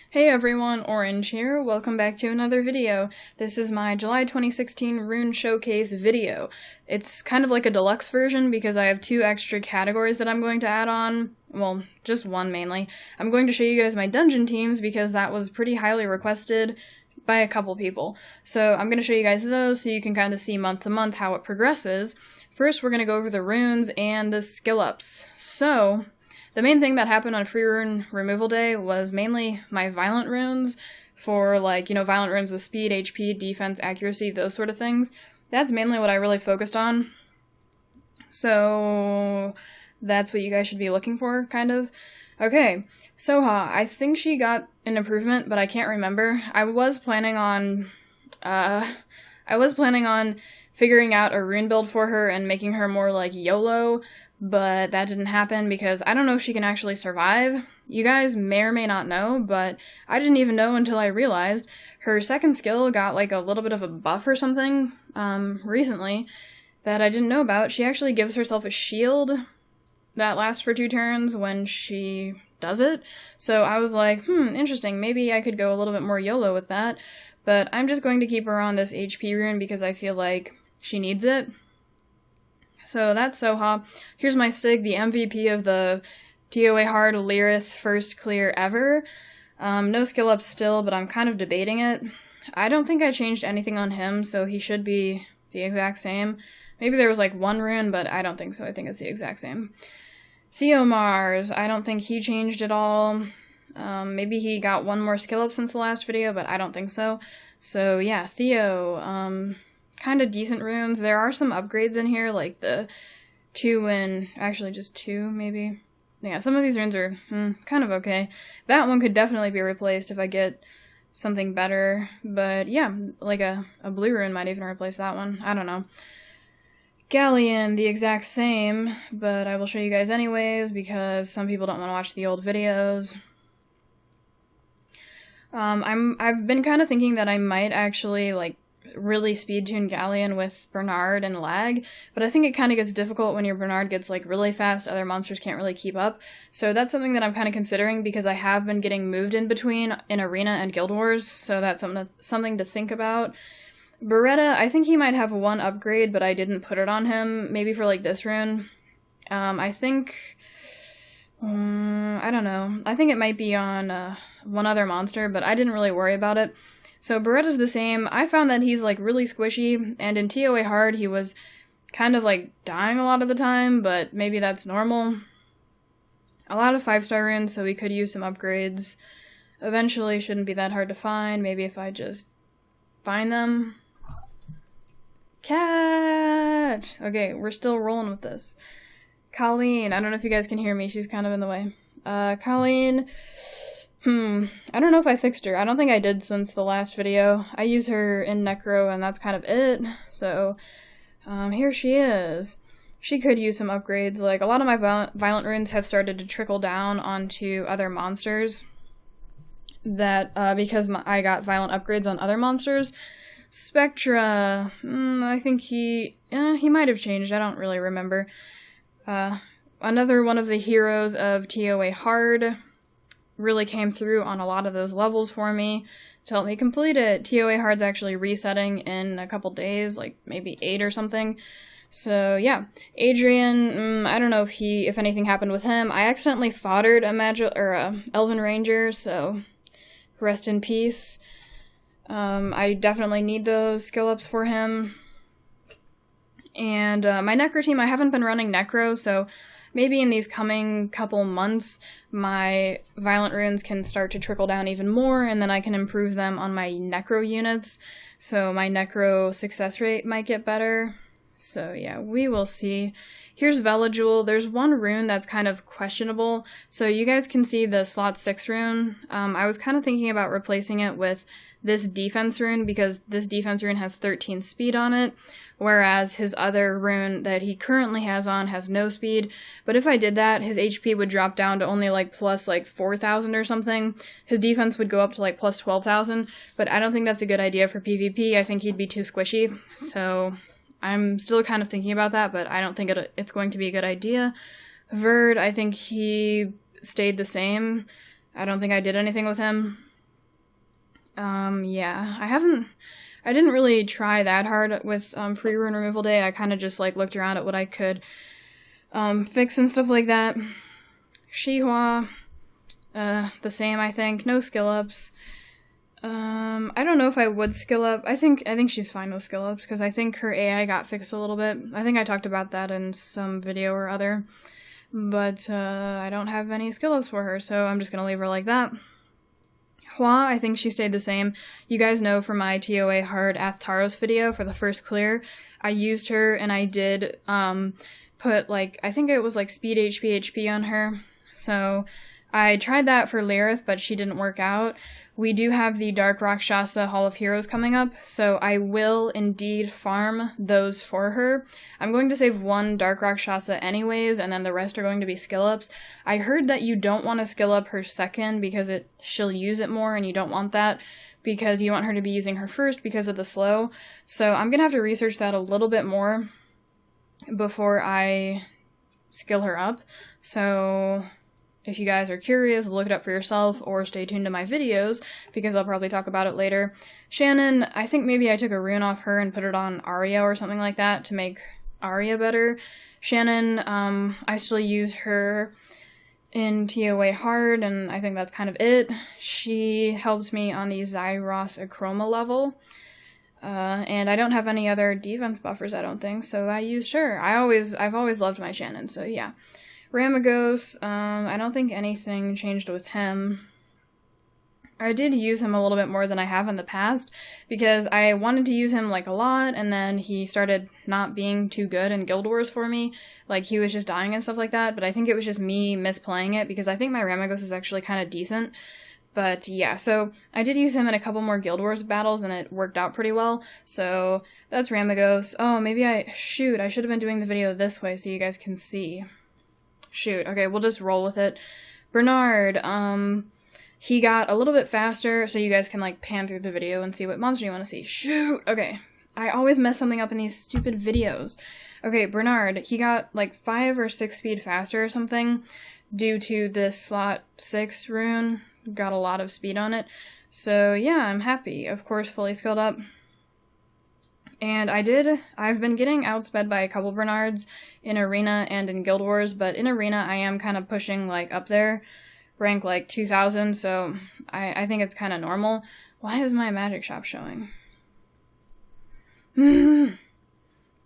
Hey everyone, Orange here. Welcome back to another video. This is my July 2016 Rune Showcase video. It's kind of like a deluxe version because I have two extra categories that I'm going to add on. Well, just one mainly. I'm going to show you guys my dungeon teams because that was pretty highly requested by a couple people. So I'm going to show you guys those so you can kind of see month to month how it progresses. First, we're going to go over the runes and the skill ups. So the main thing that happened on Free Rune Removal Day was mainly my Violent runes for, like, Violent runes with speed, HP, defense, accuracy, those sort of things. That's mainly what I really focused on. So that's what you guys should be looking for, kind of. Okay, Soha, I think she got an improvement, but I can't remember. I was planning on figuring out a rune build for her and making her more like YOLO, but that didn't happen because I don't know if she can actually survive. You guys may or may not know, but I didn't even know until I realized her second skill got like a little bit of a buff or something recently that I didn't know about. She actually gives herself a shield that lasts for 2 turns when she does it. So I was like, interesting, maybe I could go a little bit more YOLO with that, but I'm just going to keep her on this HP rune because I feel like she needs it. So that's Soha. Here's my Sig, the MVP of the TOA Hard Lyrith first clear ever. No skill up still, but I'm kind of debating it. I don't think I changed anything on him, so he should be the exact same. Maybe there was like 1 rune, but I don't think so. I think it's the exact same. Theomars, I don't think he changed at all. Maybe he got 1 more skill up since the last video, but I don't think so. So yeah, Theo, kind of decent runes. There are some upgrades in here, like the 2 and actually just 2, maybe. Yeah, some of these runes are kind of okay. That one could definitely be replaced if I get something better, but yeah, like a blue rune might even replace that one. I don't know. Galleon, the exact same, but I will show you guys anyways because some people don't want to watch the old videos. I've been kind of thinking that I might actually like really speed tune Galleon with Bernard and lag, but I think it kind of gets difficult when your Bernard gets like really fast, other monsters can't really keep up. So that's something that I'm kind of considering because I have been getting moved in between in Arena and Guild Wars, so that's something to think about. Beretta, I think he might have 1 upgrade, but I didn't put it on him, maybe for like this rune. I think I don't know. I think it might be on one other monster, but I didn't really worry about it. So Beretta's the same. I found that he's like really squishy, and in TOA Hard he was kind of like dying a lot of the time, but maybe that's normal. A lot of 5-star runes, so we could use some upgrades. Eventually, shouldn't be that hard to find. Maybe if I just find them. Cat! Okay, we're still rolling with this. Colleen, I don't know if you guys can hear me, she's kind of in the way. Colleen, I don't know if I fixed her. I don't think I did since the last video. I use her in Necro, and that's kind of it. So, here she is. She could use some upgrades. Like, a lot of my violent runes have started to trickle down onto other monsters. That, because I got violent upgrades on other monsters. Spectra, I think he might have changed. I don't really remember. Another one of the heroes of TOA Hard really came through on a lot of those levels for me to help me complete it. TOA Hard's actually resetting in a couple days, like maybe 8 or something. So yeah, Adrian, I don't know if anything happened with him. I accidentally foddered a Elven Ranger, so rest in peace. I definitely need those skill ups for him. And my Necro team, I haven't been running Necro, so maybe in these coming couple months, my Violent runes can start to trickle down even more, and then I can improve them on my Necro units, so my Necro success rate might get better. So yeah, we will see. Here's Velajul. There's 1 rune that's kind of questionable, so you guys can see the slot 6 rune. I was kind of thinking about replacing it with this defense rune because this defense rune has 13 speed on it, whereas his other rune that he currently has on has no speed. But if I did that, his HP would drop down to only like plus like 4,000 or something. His defense would go up to like plus 12,000, but I don't think that's a good idea for PvP. I think he'd be too squishy, so I'm still kind of thinking about that, but I don't think it's going to be a good idea. Verd, I think he stayed the same. I don't think I did anything with him. Yeah, I didn't really try that hard with, free rune removal day. I kind of just, like, looked around at what I could, fix and stuff like that. Xihua, the same, I think. No skill ups. I don't know if I would skill up. I think she's fine with skill ups, because I think her AI got fixed a little bit. I think I talked about that in some video or other. But, I don't have any skill ups for her, so I'm just gonna leave her like that. Hua, I think she stayed the same. You guys know from my TOA hard Athtaros video for the first clear, I used her and I did, put, like, I think it was, like, speed HP on her. So, I tried that for Lirith, but she didn't work out. We do have the Dark Rakshasa Hall of Heroes coming up, so I will indeed farm those for her. I'm going to save one Dark Rakshasa anyways, and then the rest are going to be skill ups. I heard that you don't want to skill up her second because she'll use it more, and you don't want that because you want her to be using her first because of the slow. So I'm going to have to research that a little bit more before I skill her up. So if you guys are curious, look it up for yourself or stay tuned to my videos because I'll probably talk about it later. Shannon, I think maybe I took a rune off her and put it on Aria or something like that to make Aria better. Shannon, I still use her in TOA hard, and I think that's kind of it. She helps me on the Zyros Acroma level. And I don't have any other defense buffers, I don't think, so I used her. I've always loved my Shannon, so yeah. Ramagos, I don't think anything changed with him. I did use him a little bit more than I have in the past, because I wanted to use him, like, a lot, and then he started not being too good in Guild Wars for me. Like, he was just dying and stuff like that, but I think it was just me misplaying it, because I think my Ramagos is actually kind of decent. But yeah, so I did use him in a couple more Guild Wars battles, and it worked out pretty well. So that's Ramagos. Oh, maybe I should have been doing the video this way so you guys can see. Shoot, okay, we'll just roll with it. Bernard, he got a little bit faster, so you guys can, like, pan through the video and see what monster you want to see. Shoot, okay. I always mess something up in these stupid videos. Okay, Bernard, he got, like, 5 or 6 speed faster or something due to this slot 6 rune. Got a lot of speed on it. So, yeah, I'm happy. Of course, fully skilled up. And I've been getting outsped by a couple Bernards in Arena and in Guild Wars, but in Arena I am kind of pushing, like, up there, rank, like, 2000, so I think it's kind of normal. Why is my magic shop showing?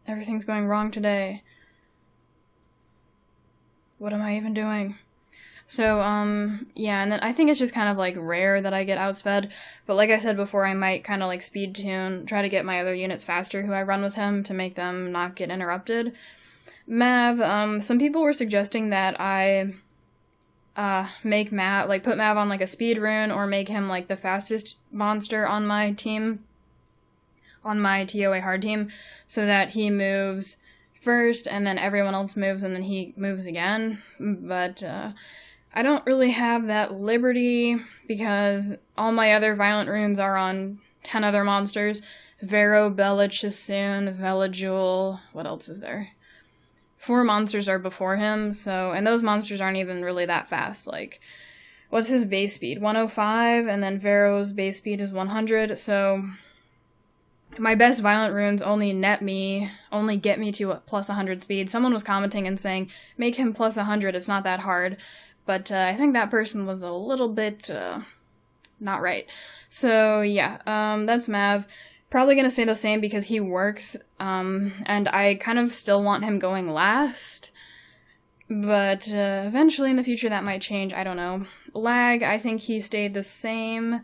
Everything's going wrong today. What am I even doing? So, yeah, and then I think it's just kind of, like, rare that I get outsped, but like I said before, I might kind of, like, speed tune, try to get my other units faster who I run with him to make them not get interrupted. Mav, some people were suggesting that I, make Mav, like, put Mav on, like, a speed rune, or make him, like, the fastest monster on my team, on my TOA hard team, so that he moves first, and then everyone else moves, and then he moves again, but, I don't really have that liberty, because all my other violent runes are on 10 other monsters. Verra, Bella, Chisoon, Velajul, what else is there? 4 monsters are before him, so, and those monsters aren't even really that fast, like, what's his base speed? 105, and then Verra's base speed is 100, so my best violent runes only get me to a plus 100 speed. Someone was commenting and saying, make him plus 100, it's not that hard. But I think that person was a little bit not right. So yeah, that's Mav. Probably gonna stay the same because he works, and I kind of still want him going last. But eventually in the future that might change, I don't know. Lag, I think he stayed the same.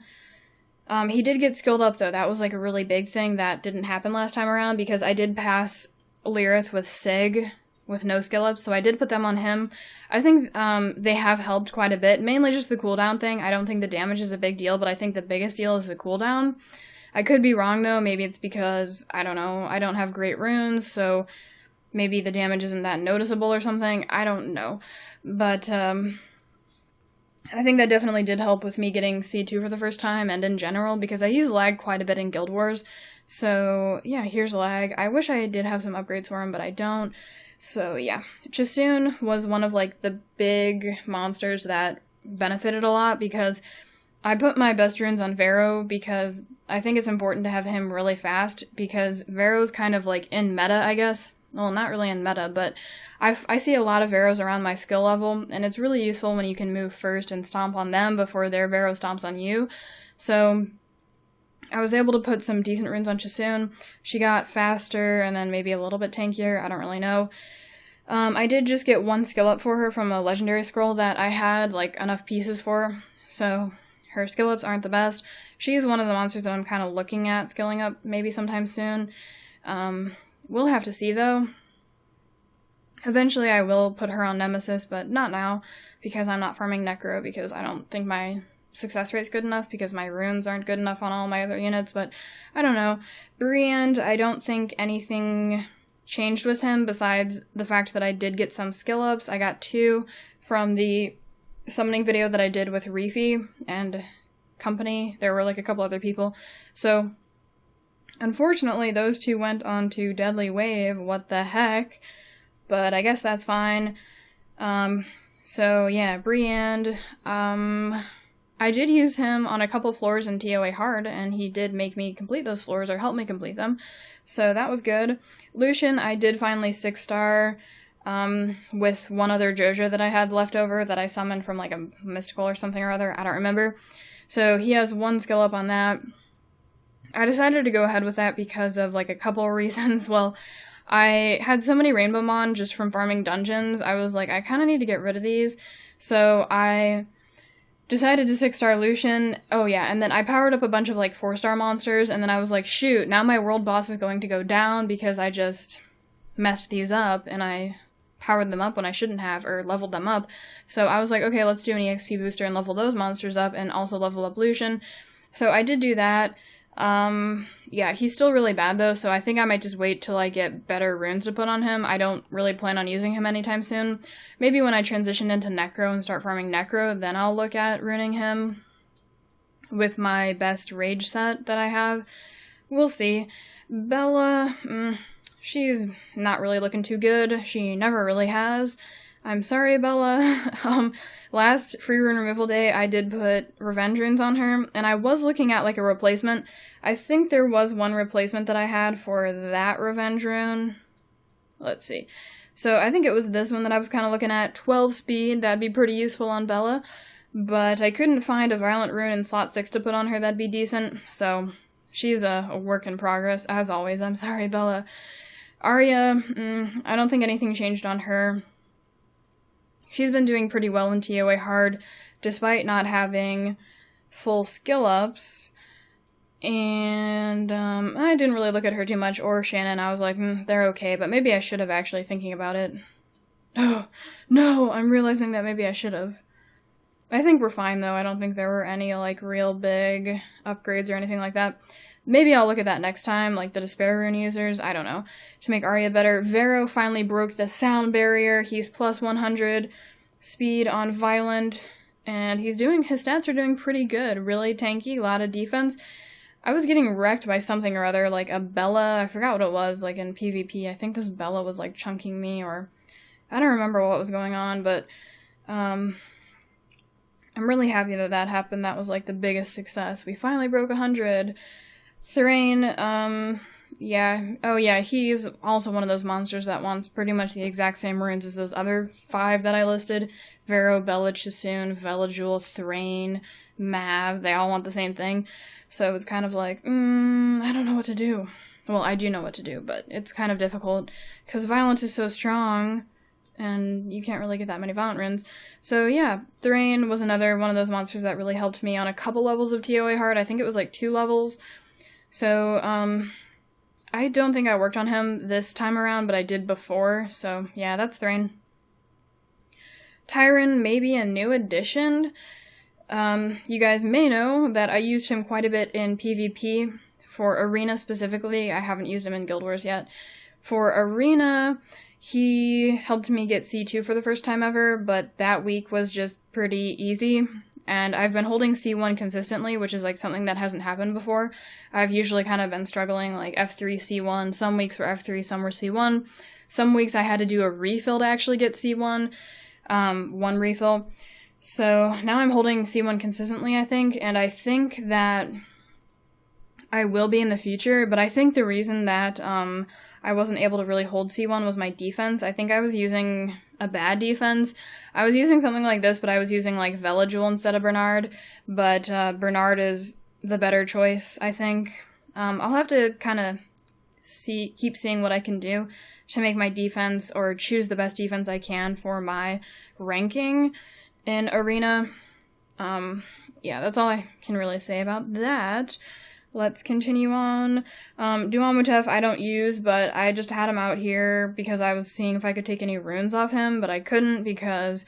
He did get skilled up though, that was like a really big thing that didn't happen last time around because I did pass Lirith with Sig with no skill ups, so I did put them on him. I think they have helped quite a bit, mainly just the cooldown thing. I don't think the damage is a big deal, but I think the biggest deal is the cooldown. I could be wrong though, maybe it's because, I don't know, I don't have great runes, so maybe the damage isn't that noticeable or something, I don't know. But I think that definitely did help with me getting C2 for the first time, and in general, because I use lag quite a bit in Guild Wars. So yeah, here's lag. I wish I did have some upgrades for him, but I don't. So yeah, Chisoon was one of like the big monsters that benefited a lot because I put my best runes on Verra because I think it's important to have him really fast, because Verra's kind of like in meta, I guess. Well, not really in meta, but I see a lot of Verras around my skill level, and it's really useful when you can move first and stomp on them before their Verra stomps on you. So I was able to put some decent runes on Chasun. She got faster and then maybe a little bit tankier, I don't really know. I did just get one skill up for her from a legendary scroll that I had like enough pieces for, so her skill ups aren't the best. She's one of the monsters that I'm kind of looking at skilling up maybe sometime soon. We'll have to see though. Eventually I will put her on Nemesis, but not now, because I'm not farming Necro, because I don't think my success rate's good enough, because my runes aren't good enough on all my other units, but I don't know. Bree, I don't think anything changed with him besides the fact that I did get some skill ups. I got 2 from the summoning video that I did with Reefy and company. There were like a couple other people. So unfortunately those 2 went on to Deadly Wave. What the heck? But I guess that's fine. So yeah, Bree, I did use him on a couple floors in TOA Hard, and he did make me complete those floors, or help me complete them, so that was good. Lucian, I did finally 6-star with one other Joja that I had left over that I summoned from like a mystical or something or other, I don't remember. So he has 1 skill up on that. I decided to go ahead with that because of like a couple of reasons. Well, I had so many Rainbow Mon just from farming dungeons, I was like, I kind of need to get rid of these, so I decided to 6-star Lucian. Oh yeah, and then I powered up a bunch of like 4-star monsters, and then I was like, shoot, now my world boss is going to go down because I just messed these up and I powered them up when I shouldn't have, or leveled them up. So I was like, okay, let's do an EXP booster and level those monsters up and also level up Lucian. So I did do that. Yeah, he's still really bad though, so I think I might just wait till I get better runes to put on him. I don't really plan on using him anytime soon. Maybe when I transition into Necro and start farming Necro, then I'll look at runing him with my best rage set that I have. We'll see. Bella, she's not really looking too good. She never really has. I'm sorry, Bella. Last free rune removal day, I did put revenge runes on her, and I was looking at like a replacement. I think there was one replacement that I had for that revenge rune. Let's see. So I think it was this one that I was kind of looking at. 12 speed, that'd be pretty useful on Bella, but I couldn't find a violent rune in slot 6 to put on her that'd be decent, so she's a work in progress, as always. I'm sorry, Bella. Aria, I don't think anything changed on her. She's been doing pretty well in TOA Hard, despite not having full skill ups, and I didn't really look at her too much, or Shannon. I was like, they're okay, but maybe I should have actually, thinking about it. Oh, no, I'm realizing that maybe I should have. I think we're fine, though. I don't think there were any, like, real big upgrades or anything like that. Maybe I'll look at that next time, like the Despair Rune users, I don't know, to make Aria better. Verra finally broke the sound barrier. He's plus 100 speed on Violent, and his stats are doing pretty good. Really tanky, a lot of defense. I was getting wrecked by something or other, like a Bella, I forgot what it was, like in PvP. I think this Bella was like chunking me, or I don't remember what was going on, but I'm really happy that that happened. That was like the biggest success. We finally broke 100. Tyrann, yeah. Oh yeah, he's also one of those monsters that wants pretty much the exact same runes as those other 5 that I listed. Verra, Bella, Chasun, Velajul, Tyrann, Mav, they all want the same thing. So it's kind of like, I don't know what to do. Well, I do know what to do, but it's kind of difficult, because violence is so strong, and you can't really get that many violent runes. So yeah, Tyrann was another one of those monsters that really helped me on a couple levels of TOA Hard. I think it was like 2 levels. So, I don't think I worked on him this time around, but I did before, so yeah, that's Tyrann. Tyrann may be a new addition. You guys may know that I used him quite a bit in PvP, for Arena specifically. I haven't used him in Guild Wars yet. For Arena, he helped me get C2 for the first time ever, but that week was just pretty easy. And I've been holding C1 consistently, which is like something that hasn't happened before. I've usually kind of been struggling like F3, C1. Some weeks were F3, some were C1. Some weeks I had to do a refill to actually get C1, one refill. So now I'm holding C1 consistently, I think, and I think that I will be in the future, but I think the reason that I wasn't able to really hold C1 was my defense. I think I was using a bad defense. I was using something like this, but I was using like Verra instead of Bernard, but Bernard is the better choice, I think. I'll have to kind of keep seeing what I can do to make my defense, or choose the best defense I can for my ranking in Arena. Yeah, that's all I can really say about that. Let's continue on. Duamutef I don't use, but I just had him out here because I was seeing if I could take any runes off him, but I couldn't because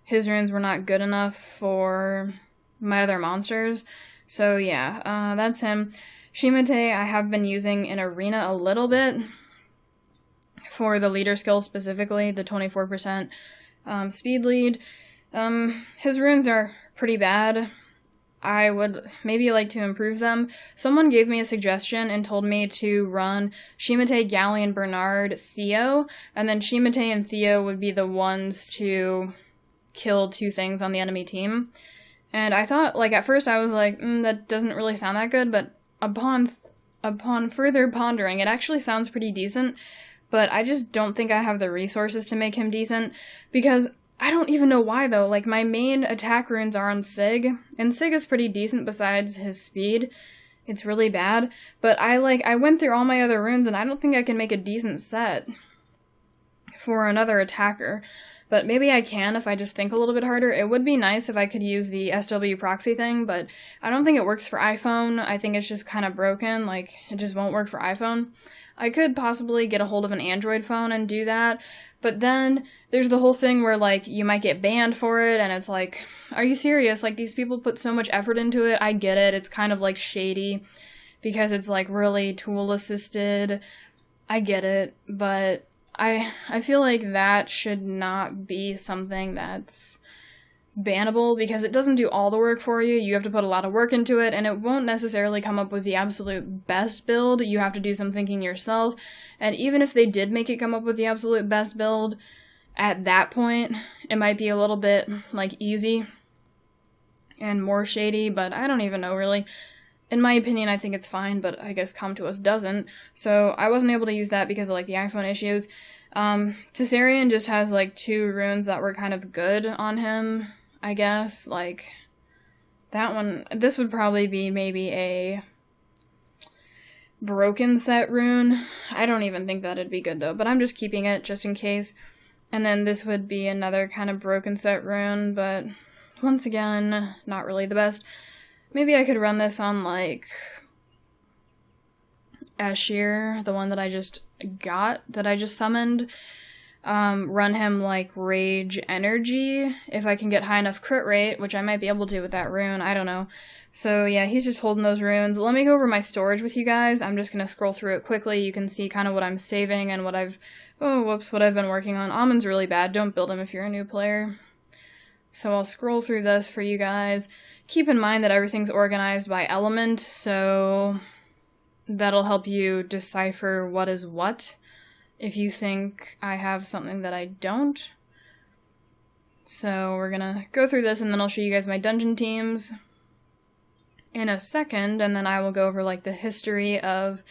his runes were not good enough for my other monsters. So yeah, that's him. Shimate I have been using in Arena a little bit for the leader skill specifically, the 24% speed lead. His runes are pretty bad. I would maybe like to improve them. Someone gave me a suggestion and told me to run Shimate, Galleon, Bernard, Theo, and then Shimate and Theo would be the ones to kill 2 things on the enemy team. And I thought, like, at first I was like, that doesn't really sound that good, but upon further pondering, it actually sounds pretty decent, but I just don't think I have the resources to make him decent, because I don't even know why, though. Like, my main attack runes are on Sig, and Sig is pretty decent besides his speed. It's really bad, but I went through all my other runes, and I don't think I can make a decent set for another attacker. But maybe I can if I just think a little bit harder. It would be nice if I could use the SW proxy thing, but I don't think it works for iPhone. I think it's just kind of broken, like, it just won't work for iPhone. I could possibly get a hold of an Android phone and do that, but then there's the whole thing where, like, you might get banned for it, and it's like, are you serious? Like, these people put so much effort into it. I get it. It's kind of, like, shady because it's, like, really tool-assisted. I get it, but I feel like that should not be something that's bannable, because it doesn't do all the work for you. You have to put a lot of work into it, and it won't necessarily come up with the absolute best build. You have to do some thinking yourself, and even if they did make it come up with the absolute best build, at that point, it might be a little bit, like, easy and more shady, but I don't even know, really. In my opinion, I think it's fine, but I guess Come To Us doesn't, so I wasn't able to use that because of, like, the iPhone issues. Tessarian just has, like, 2 runes that were kind of good on him, I guess. Like, that one, this would probably be maybe a broken set rune. I don't even think that'd be good, though, but I'm just keeping it just in case. And then this would be another kind of broken set rune, but once again, not really the best. Maybe I could run this on, like, Ashir, the one that I just got, that I just summoned. Run him, like, Rage Energy, if I can get high enough crit rate, which I might be able to with that rune, I don't know. So yeah, he's just holding those runes. Let me go over my storage with you guys. I'm just gonna scroll through it quickly. You can see kind of what I'm saving and what I've been working on. Almond's really bad. Don't build him if you're a new player. So I'll scroll through this for you guys. Keep in mind that everything's organized by element, so that'll help you decipher what is what if you think I have something that I don't. So we're gonna go through this, and then I'll show you guys my dungeon teams in a second, and then I will go over, like, the history of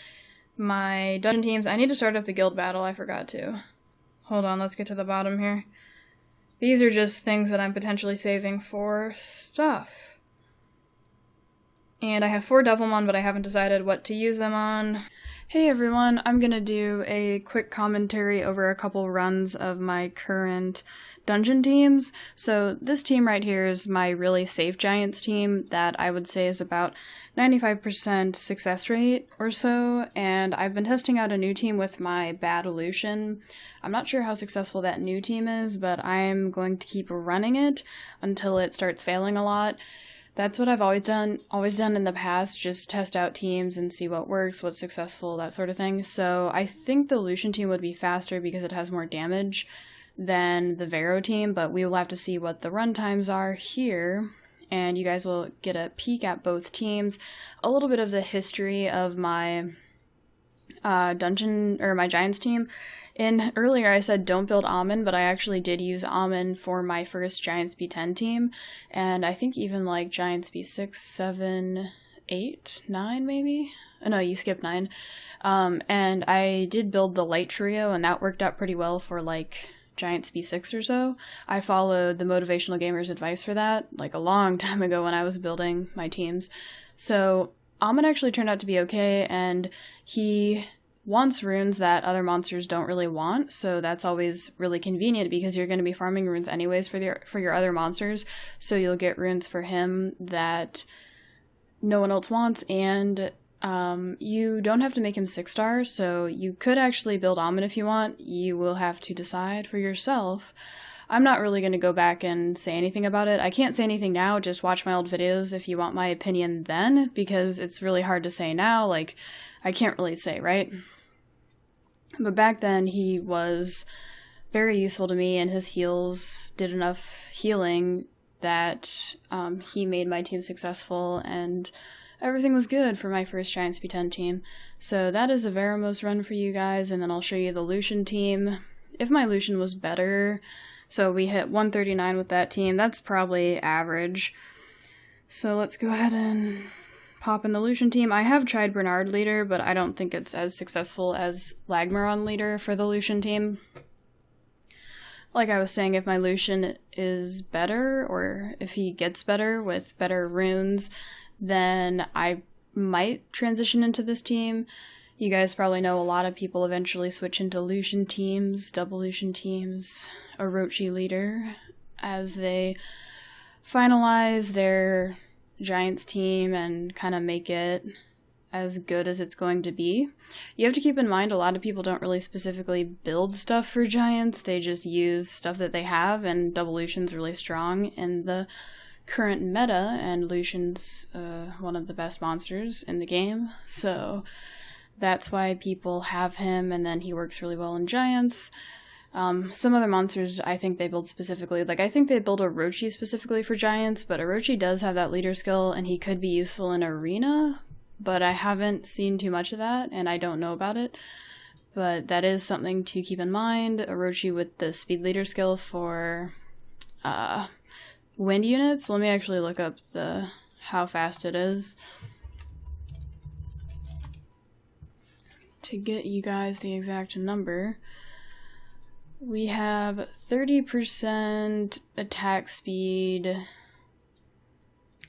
my dungeon teams. I need to start up the guild battle, I forgot to. Hold on, let's get to the bottom here. These are just things that I'm potentially saving for stuff. And I have 4 Devilmon, but I haven't decided what to use them on. Hey everyone, I'm gonna do a quick commentary over a couple runs of my current dungeon teams. So this team right here is my really safe Giants team that I would say is about 95% success rate or so, and I've been testing out a new team with my bad Lucian. I'm not sure how successful that new team is, but I'm going to keep running it until it starts failing a lot. That's what I've always done in the past, just test out teams and see what works, what's successful, that sort of thing. So I think the Lucian team would be faster because it has more damage than the Verra team, but we will have to see what the run times are here, and you guys will get a peek at both teams. A little bit of the history of my my Giants team And earlier I said don't build Almond, but I actually did use Almond for my first Giants B10 team, and I think even like Giants B6, 7, 8, 9 maybe? Oh, no, you skipped 9. And I did build the Light Trio, and that worked out pretty well for like Giants B6 or so. I followed the Motivational Gamer's advice for that, like a long time ago when I was building my teams. So Almond actually turned out to be okay, and he wants runes that other monsters don't really want, so that's always really convenient because you're going to be farming runes anyways for your other monsters, so you'll get runes for him that no one else wants, and you don't have to make him 6-star, so you could actually build Almond if you want. You will have to decide for yourself. I'm not really going to go back and say anything about it. I can't say anything now, just watch my old videos if you want my opinion then, because it's really hard to say now, like, I can't really say, right? But back then, he was very useful to me, and his heals did enough healing that he made my team successful, and everything was good for my first Giants B10 team. So that is a Veramos run for you guys, and then I'll show you the Lucian team. If my Lucian was better, so we hit 139 with that team, that's probably average. So let's go ahead and pop in the Lucian team. I have tried Bernard leader, but I don't think it's as successful as Lagmaron leader for the Lucian team. Like I was saying, if my Lucian is better, or if he gets better with better runes, then I might transition into this team. You guys probably know a lot of people eventually switch into Lucian teams, double Lucian teams, Orochi leader, as they finalize their Giants team and kind of make it as good as it's going to be. You have to keep in mind a lot of people don't really specifically build stuff for Giants, they just use stuff that they have, and double Lucian's really strong in the current meta, and Lucian's one of the best monsters in the game, so that's why people have him, and then he works really well in Giants. Some other monsters I think they build specifically, like I think they build Orochi specifically for Giants, but Orochi does have that leader skill, and he could be useful in Arena, but I haven't seen too much of that, and I don't know about it. But that is something to keep in mind. Orochi with the speed leader skill for wind units. Let me actually look up how fast it is to get you guys the exact number. We have 30% attack speed,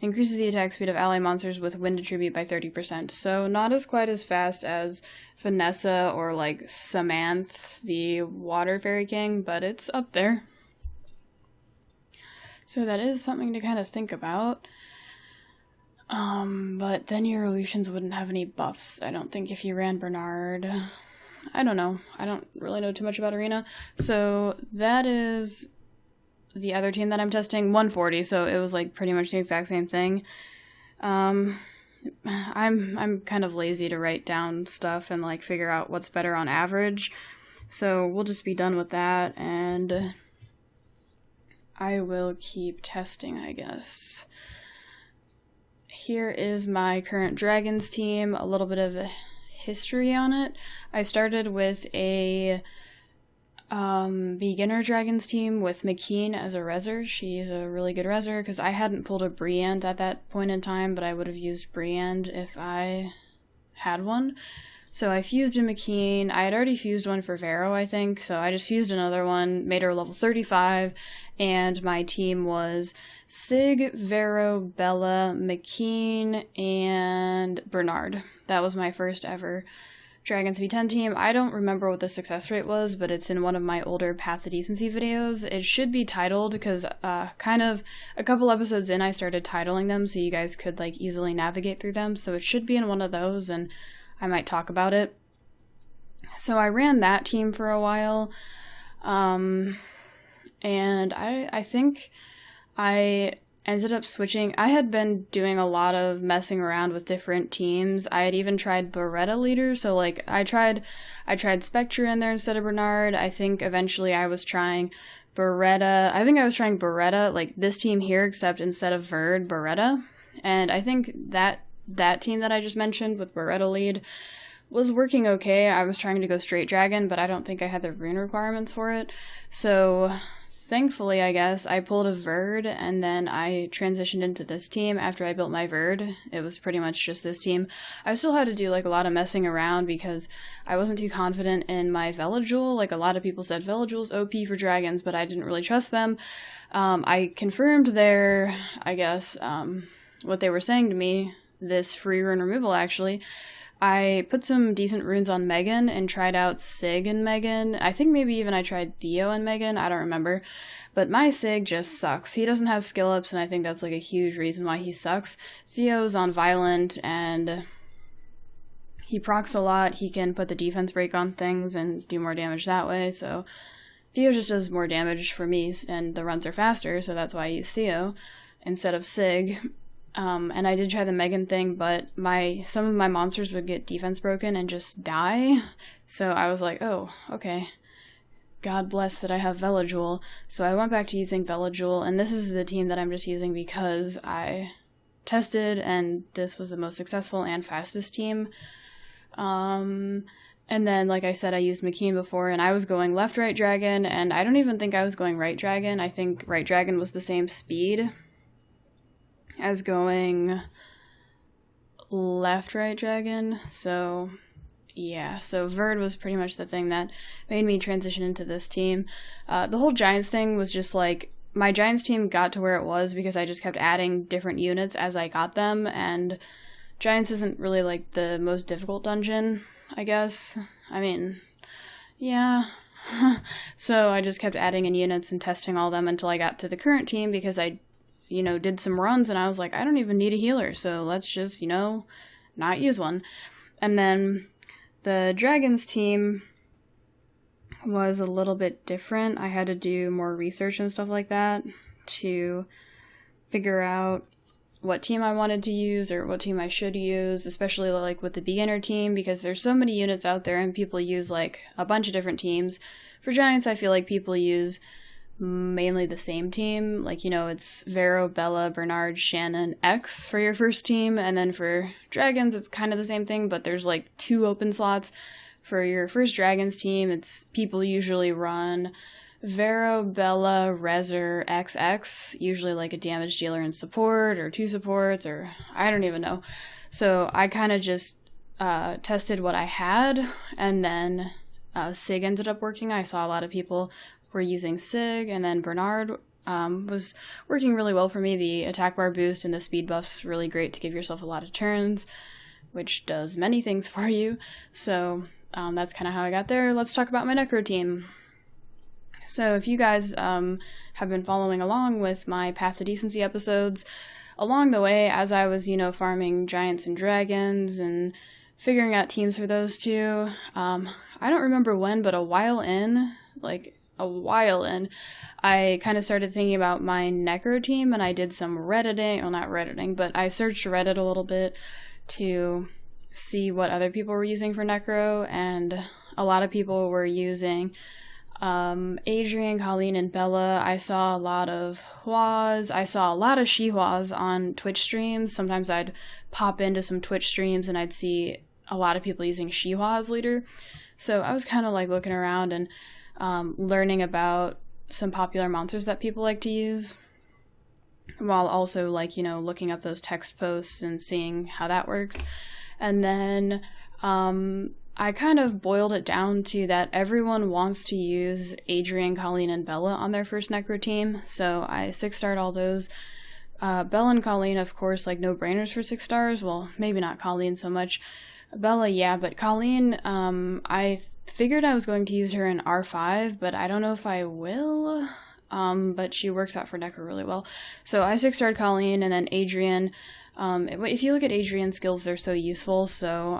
increases the attack speed of ally monsters with wind attribute by 30%, so not as quite as fast as Vanessa or like Samanth, the Water Fairy King, but it's up there. So that is something to kind of think about. But then your Lucians wouldn't have any buffs, I don't think, if you ran Bernard. I don't know. I don't really know too much about Arena. So that is the other team that I'm testing, 140, so it was like pretty much the exact same thing. I'm kind of lazy to write down stuff and like figure out what's better on average. So we'll just be done with that, and I will keep testing, I guess. Here is my current Dragons team, a little bit of a history on it. I started with a beginner Dragons team with McKean as a reser. She's a really good reser, because I hadn't pulled a Briand at that point in time, but I would have used Briand if I had one. So I fused a McKean. I had already fused one for Verra, I think, so I just fused another one, made her level 35, and my team was Sig, Verra, Bella, McKean, and Bernard. That was my first ever Dragons V10 team. I don't remember what the success rate was, but it's in one of my older Path to Decency videos. It should be titled, because kind of a couple episodes in I started titling them so you guys could like easily navigate through them, so it should be in one of those, and I might talk about it. So I ran that team for a while, and I think I ended up switching. I had been doing a lot of messing around with different teams. I had even tried Beretta leader, so like I tried Spectre in there instead of Bernard. I think eventually I was trying Beretta. I think I was trying Beretta, like this team here, except instead of Verd, Beretta. And I think that team that I just mentioned with Beretta lead was working okay. I was trying to go straight dragon, but I don't think I had the rune requirements for it. So thankfully, I guess, I pulled a Verd, and then I transitioned into this team after I built my Verd. It was pretty much just this team. I still had to do, like, a lot of messing around because I wasn't too confident in my Velajul. Like, a lot of people said Velajul's OP for dragons, but I didn't really trust them. I confirmed their, I guess, what they were saying to me, this free rune removal, actually. I put some decent runes on Megan and tried out Sig and Megan. I think maybe even I tried Theo and Megan. I don't remember. But my Sig just sucks. He doesn't have skill ups, and I think that's like a huge reason why he sucks. Theo's on Violent, and he procs a lot. He can put the defense break on things and do more damage that way. So Theo just does more damage for me, and the runs are faster, so that's why I use Theo instead of Sig. And I did try the Megan thing, but some of my monsters would get defense broken and just die. So I was like, oh, okay. God bless that I have Velajul. So I went back to using Velajul, and this is the team that I'm just using because I tested, and this was the most successful and fastest team. And then, like I said, I used McKean before, and I was going left-right dragon, and I don't even think I was going right dragon. I think right dragon was the same speed as going left-right dragon. So yeah, so Verd was pretty much the thing that made me transition into this team. The whole Giants thing was just like, my Giants team got to where it was because I just kept adding different units as I got them, and Giants isn't really like the most difficult dungeon, I guess. I mean, yeah. So I just kept adding in units and testing all of them until I got to the current team because I did some runs, and I was like, I don't even need a healer, so let's just, not use one. And then the Dragons team was a little bit different. I had to do more research and stuff like that to figure out what team I wanted to use or what team I should use, especially like with the beginner team, because there's so many units out there and people use like a bunch of different teams. For Giants, I feel like people use mainly the same team. Like, it's Verra, Bella, Bernard, Shannon, X for your first team, and then for Dragons, it's kind of the same thing, but there's like 2 open slots. For your first Dragons team, it's people usually run Verra, Bella, Rezer, XX, usually like a damage dealer and support, or 2 supports, or I don't even know. So I kind of just tested what I had, and then Sig ended up working. I saw a lot of people were using Sig, and then Bernard was working really well for me. The attack bar boost and the speed buff's really great to give yourself a lot of turns, which does many things for you. So that's kind of how I got there. Let's talk about my Necro team. So if you guys have been following along with my Path to Decency episodes, along the way, as I was, farming Giants and Dragons and figuring out teams for those two, I don't remember when, but a while in, I kind of started thinking about my Necro team, and I did some Redditing, well, not Redditing, but I searched Reddit a little bit to see what other people were using for Necro, and a lot of people were using Adrian, Colleen, and Bella. I saw a lot of Huas. I saw a lot of She-Huas on Twitch streams. Sometimes I'd pop into some Twitch streams, and I'd see a lot of people using She-Hua as leader. So I was kind of like looking around and learning about some popular monsters that people like to use, while also looking up those text posts and seeing how that works. And then I kind of boiled it down to that everyone wants to use Adrian, Colleen, and Bella on their first Necro team, so I 6-starred all those. Bella and Colleen, of course, no-brainers for 6 stars. Well, maybe not Colleen so much. Bella, yeah, but Colleen, I figured I was going to use her in R5, but I don't know if I will. But she works out for Necro really well. So I 6-starred Colleen, and then Adrian. If you look at Adrian's skills, they're so useful,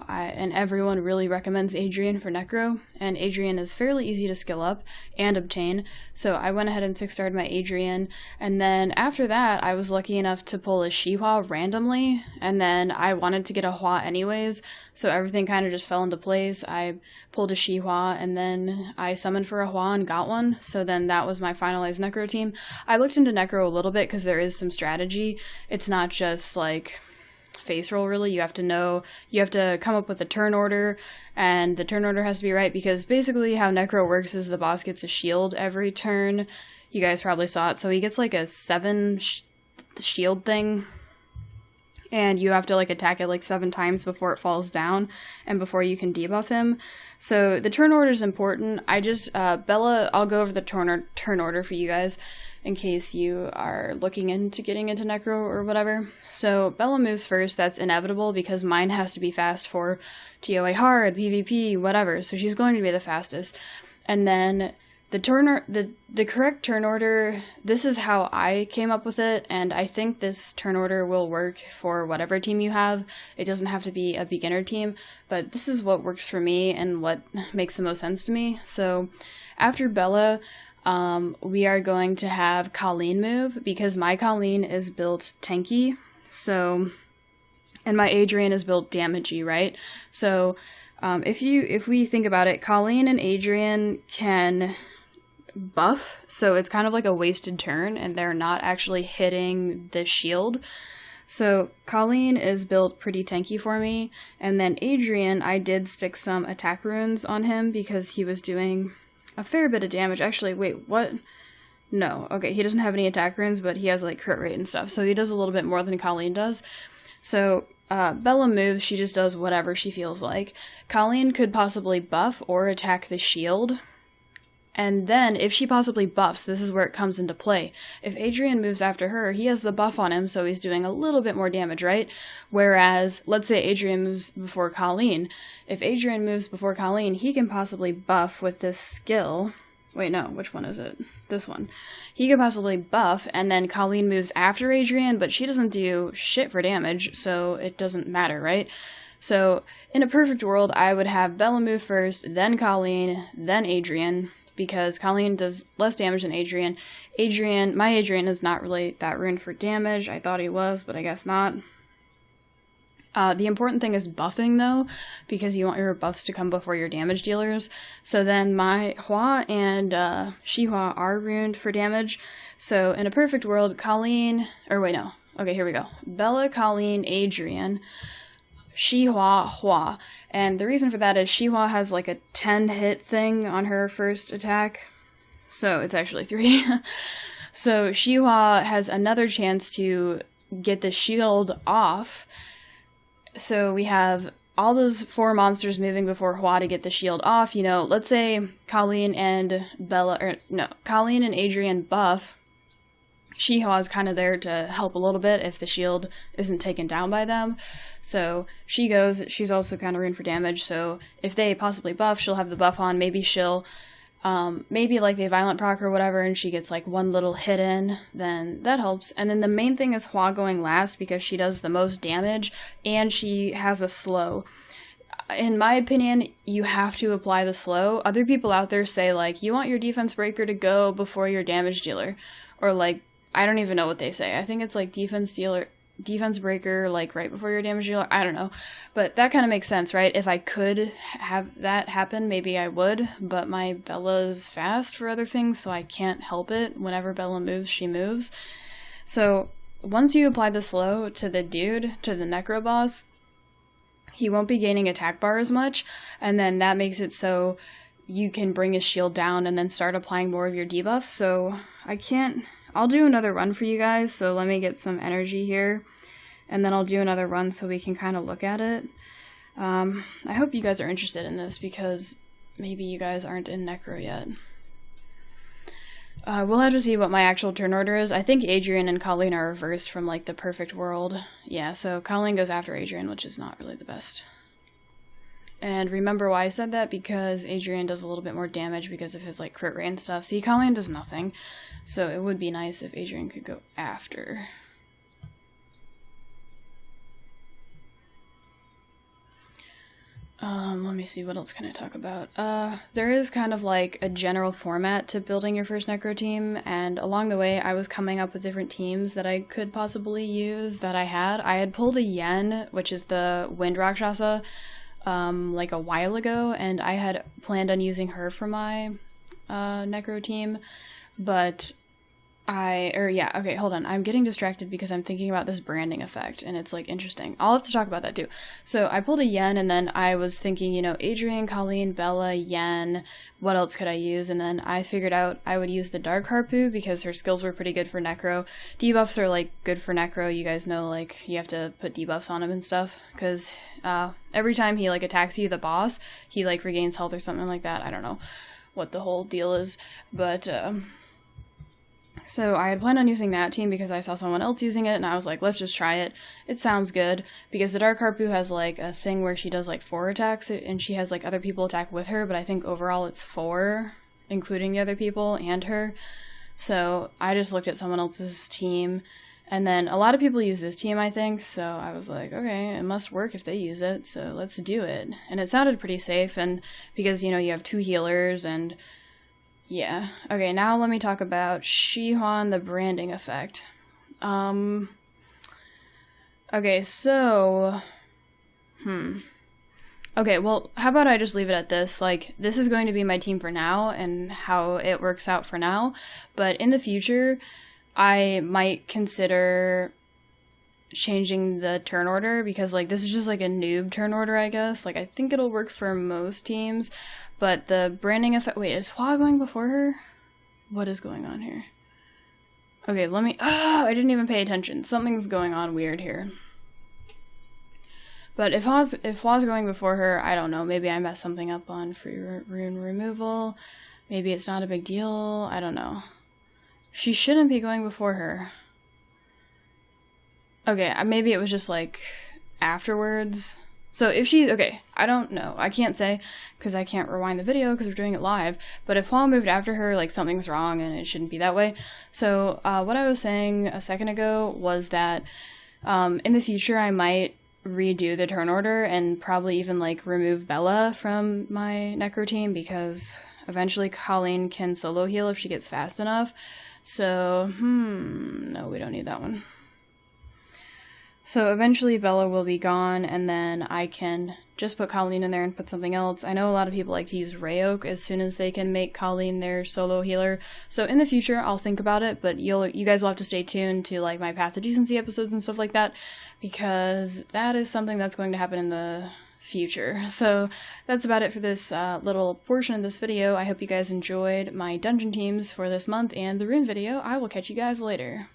and everyone really recommends Adrian for Necro, and Adrian is fairly easy to skill up and obtain, so I went ahead and 6-starred my Adrian, and then after that, I was lucky enough to pull a She-Hua randomly, and then I wanted to get a Hua anyways, so everything kind of just fell into place. I pulled a She-Hua, and then I summoned for a Hua and got one, so then that was my finalized Necro team. I looked into Necro a little bit, because there is some strategy. It's not just face roll, really. You have to come up with a turn order, and the turn order has to be right, because basically how Necro works is the boss gets a shield every turn. You guys probably saw it. So he gets like a 7 shield thing, and you have to like attack it like 7 times before it falls down and before you can debuff him. So the turn order is important. I just, Bella, I'll go over the turn order for you guys in case you are looking into getting into Necro or whatever. So Bella moves first. That's inevitable because mine has to be fast for TOA hard, PvP, whatever. So she's going to be the fastest. And then the correct turn order, this is how I came up with it, and I think this turn order will work for whatever team you have. It doesn't have to be a beginner team, but this is what works for me and what makes the most sense to me. So after Bella, we are going to have Colleen move, because my Colleen is built tanky, so, and my Adrian is built damagey, right? So if we think about it, Colleen and Adrian can buff, so it's kind of like a wasted turn, and they're not actually hitting the shield. So Colleen is built pretty tanky for me, and then Adrian, I did stick some attack runes on him because he was doing a fair bit of damage. Actually, wait, what? No, okay, he doesn't have any attack runes, but he has like crit rate and stuff, so he does a little bit more than Colleen does. So Bella moves, she just does whatever she feels like. Colleen could possibly buff or attack the shield. And then, if she possibly buffs, this is where it comes into play. If Adrian moves after her, he has the buff on him, so he's doing a little bit more damage, right? Whereas, let's say Adrian moves before Colleen. If Adrian moves before Colleen, he can possibly buff with this skill. Wait, no, which one is it? This one. He could possibly buff, and then Colleen moves after Adrian, but she doesn't do shit for damage, so it doesn't matter, right? So, in a perfect world, I would have Bella move first, then Colleen, then Adrian, because Colleen does less damage than Adrian. My Adrian is not really that ruined for damage. I thought he was, but I guess not. The important thing is buffing, though, because you want your buffs to come before your damage dealers. So then my Hua and Shihua are ruined for damage. So in a perfect world, Colleen, or wait, no. Okay, here we go. Bella, Colleen, Adrian, Shihua, Hua. And the reason for that is Shihua has like a 10 hit thing on her first attack. So it's actually 3. So Shihua has another chance to get the shield off. So we have all those 4 monsters moving before Hua to get the shield off. You know, let's say Colleen and Adrian buff. Shihua is kind of there to help a little bit if the shield isn't taken down by them. So she goes, she's also kind of ruined for damage, so if they possibly buff, she'll have the buff on. Maybe she'll, maybe like they violent proc or whatever, and she gets like 1 little hit in, then that helps. And then the main thing is Hua going last because she does the most damage, and she has a slow. In my opinion, you have to apply the slow. Other people out there say like, you want your defense breaker to go before your damage dealer, or like, I don't even know what they say. I think it's like defense breaker, like right before your damage dealer. I don't know. But that kind of makes sense, right? If I could have that happen, maybe I would. But my Bella's fast for other things, so I can't help it. Whenever Bella moves, she moves. So once you apply the slow to the dude, to the Necro boss, he won't be gaining attack bar as much. And then that makes it so you can bring his shield down and then start applying more of your debuffs. So I'll do another run for you guys, so let me get some energy here, and then I'll do another run so we can kind of look at it. I hope you guys are interested in this, because maybe you guys aren't in Necro yet. We'll have to see what my actual turn order is. I think Adrian and Colleen are reversed from, like, the perfect world. Yeah, so Colleen goes after Adrian, which is not really the best. And remember why I said that? Because Adrian does a little bit more damage because of his, like, crit rate and stuff. See, Colleen does nothing. So it would be nice if Adrian could go after. Let me see, what else can I talk about? There is kind of like a general format to building your first Necro team, and along the way I was coming up with different teams that I could possibly use that I had. I had pulled a Yen, which is the Wind Rakshasa, like a while ago, and I had planned on using her for my Necro team, but okay, hold on. I'm getting distracted because I'm thinking about this branding effect, and it's, like, interesting. I'll have to talk about that, too. So, I pulled a Yen, and then I was thinking, you know, Adrian, Colleen, Bella, Yen, what else could I use? And then I figured out I would use the Dark Harpoo, because her skills were pretty good for Necro. Debuffs are, like, good for Necro. You guys know, like, you have to put debuffs on him and stuff, because, every time he, like, attacks you, the boss, he, like, regains health or something like that. I don't know what the whole deal is, but, so I had planned on using that team because I saw someone else using it, and I was like, let's just try it. It sounds good, because the Dark Harpoo has, like, a thing where she does, like, 4 attacks, and she has, like, other people attack with her, but I think overall it's 4, including the other people and her. So I just looked at someone else's team, and then a lot of people use this team, I think, so I was like, okay, it must work if they use it, so let's do it. And it sounded pretty safe, and because, you know, you have 2 healers, and yeah. Okay, now let me talk about Shihuan, the branding effect. Okay, so... Okay, well, how about I just leave it at this? Like, this is going to be my team for now, and how it works out for now. But in the future, I might consider changing the turn order, because, like, this is just, like, a noob turn order, I guess. Like, I think it'll work for most teams. But the branding effect... Wait, is Hua going before her? What is going on here? Okay, let me... Oh, I didn't even pay attention. Something's going on weird here. But if Hua's going before her, I don't know. Maybe I messed something up on free rune removal. Maybe it's not a big deal. I don't know. She shouldn't be going before her. Okay, maybe it was just, like, afterwards... So if she, okay, I don't know, I can't say, because I can't rewind the video because we're doing it live, but if Hua moved after her, like, something's wrong and it shouldn't be that way. So what I was saying a second ago was that in the future I might redo the turn order and probably even, like, remove Bella from my Necro team, because eventually Colleen can solo heal if she gets fast enough. So, no, we don't need that one. So eventually Bella will be gone, and then I can just put Colleen in there and put something else. I know a lot of people like to use Rayoke as soon as they can make Colleen their solo healer. So in the future, I'll think about it, but you guys will have to stay tuned to, like, my Path to Decency episodes and stuff like that, because that is something that's going to happen in the future. So that's about it for this little portion of this video. I hope you guys enjoyed my dungeon teams for this month and the rune video. I will catch you guys later.